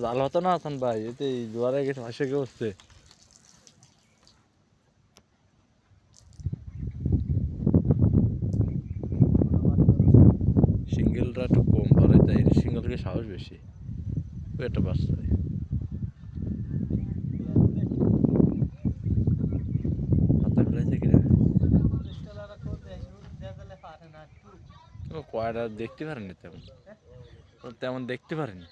জাল হতো না হাসান ভাই, এতে দুয়ারে গেছে ভাসে কে বসছে। সিঙ্গেলরা একটু কম পারে, তাই সিঙ্গেলকে সাহস বেশি, ও একটা বাচ্চা। হাতা ফেলাইছে কিনা ও কয়টা দেখতে পারেনি তেমন, তেমন দেখতে পারেনি।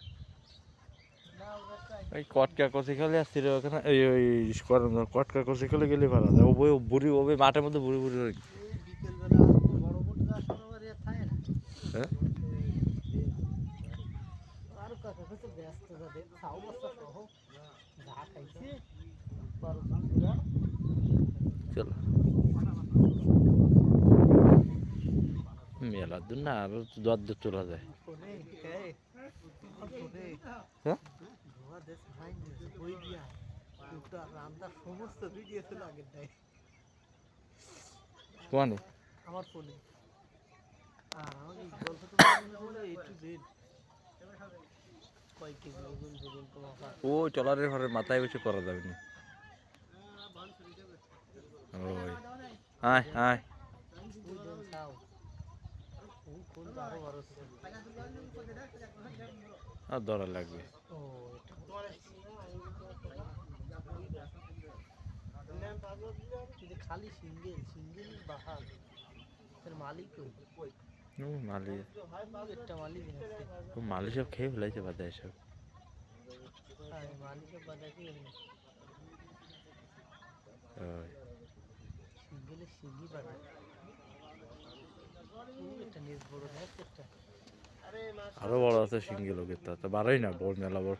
এই কটকা কচি খেলে আসছিল ওখানে, এই ওই কটকা কচি খেলে গেলে ভালো। ও বই বুড়ি, ও মাঠের মধ্যে বুড়ি বুড়ি হয়ে হ্যাঁ। চলো মেলার দূর না, আরো দর দূর চলা যায়। হ্যাঁ কোয়ানে আমার ফোনে ও ট্রলারের ঘরের মাথায় বসে করা যাবে না। ওই আয় আয় আর ধরা লাগবে। খালি সিঙ্গেল সিঙ্গেল বাহার মালিক মালি একটা মালিক মালি সব খেয়ে ফেলাইছে বাদে সব। মালিক বাজাকে সিঙ্গেলে সিঙ্গি বাজা একটা নেট বড় একটা আরো বড় আছে সিঙ্গেল, ওকে তা বাড়াই না বড় মেলা বড়।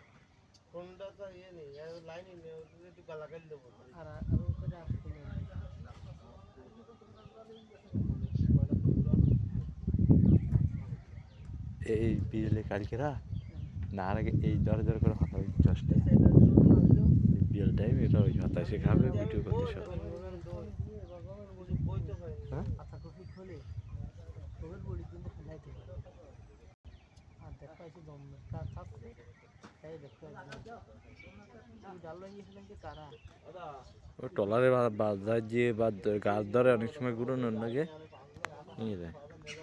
এই বিজলি কালকেরা না আগে এই দরে দরে করে হাতা চাষটা বিয়ের টাইম এটা ওই হাতা এসে খাবে ভিডিও করতে সব। হ্যাঁ ও ট্রলারে বাজার দিয়ে বা গাছ ধরে অনেক সময় ঘুরোনোর লাগে নিয়ে যায়।